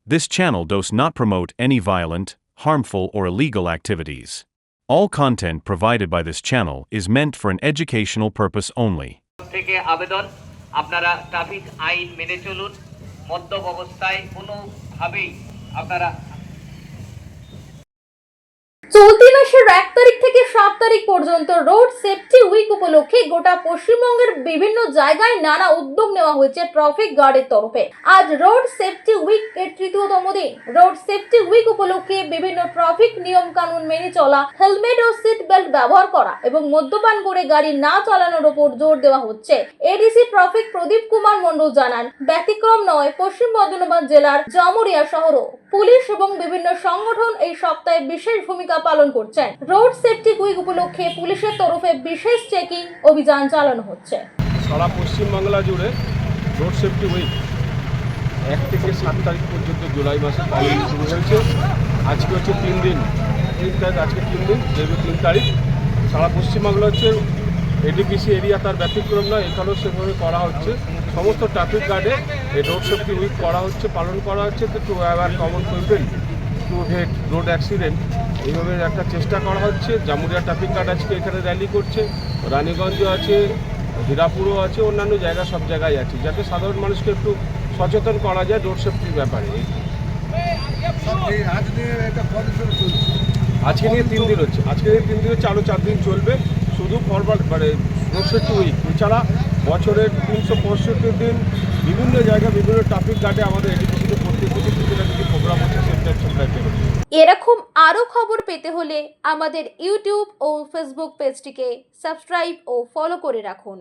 This channel does not promote any violent, harmful, or illegal activities. All content provided by this channel is meant for an educational purpose only. থেকে আবেদন আপনারা traffic আইন মেনে চলুন মদ্যপ অবস্থায় কোনোভাবেই আপনারা চলতি মাসের 1 তারিখ থেকে 7 তারিখ পর্যন্ত রোড সেফটি উইক উপলক্ষে গোটা পশ্চিমবঙ্গের বিভিন্ন জায়গায় নানা উদ্যোগ নেওয়া হয়েছে ট্রাফিক গার্ডের তরফে। আজ রোড সেফটি উইক এর তৃতীয়তম দিন। রোড সেফটি উইক উপলক্ষে বিভিন্ন ট্রাফিক নিয়ম কানুন মেনে চলা, হেলমেট ও সিট বেল্ট ব্যবহার করা এবং মদ্যপান করে গাড়ি না চালানোর উপর জোর দেওয়া হচ্ছে। এডিসি ট্রাফিক প্রদীপ কুমার মণ্ডল জানান, ব্যতিক্রম নয় পশ্চিম বর্ধমান জেলার জামুরিয়া শহরও পুলিশ এবং বিভিন্ন সংগঠন এই সপ্তাহে বিশেষ ভূমিকা পালন করছেন। রোড সেফটি উইক উপলক্ষে পুলিশের তরফে বিশেষ চেকিং অভিযান চালানো হচ্ছে। সারা পশ্চিমবাংলা জুড়ে রোড সেফটি উইক 1 থেকে 7 তারিখ পর্যন্ত জুলাই মাসে পালন শুরু হয়েছে। আজকে হচ্ছে 3 দিন, আজকে 3 দিন, যেহেতু 3 তারিখ সারা পশ্চিমবাংলা হচ্ছে এডিপিসি এরিয়া তার ব্যতিক্রম নয়, এখানেও সেভাবে করা হচ্ছে। সমস্ত ট্রাফিক গার্ডে এই রোড সেফটি উইক করা হচ্ছে, পালন করা হচ্ছে to aware common people to head road accident, এইভাবে একটা চেষ্টা করা হচ্ছে। জামুরিয়া ট্রাফিক গার্ড আজকে এখানে র্যালি করছে, রানীগঞ্জ আছে, হীরাপুরও আছে, অন্যান্য জায়গা সব জায়গায় আছে, যাতে সাধারণ মানুষকে একটু সচেতন করা যায় রোড সেফটির ব্যাপারে। আজকে নিয়ে 3 দিন হচ্ছে, আজকে নিয়ে 3 দিন হচ্ছে, আরও 4 দিন চলবে। শুধু ফরওয়ার্ড মানে রোড সেফটি উইক এছাড়া বছরের 365 দিন বিভিন্ন জায়গায় বিভিন্ন ট্রাফিক গার্ডে আমাদের এডিপিসিতে প্রত্যেক বছর কিছু না কিছু প্রোগ্রাম হচ্ছে। এরকম আরো খবর পেতে হলে আমাদের ইউটিউব ও ফেসবুক পেজটিকে সাবস্ক্রাইব ও ফলো করে রাখুন।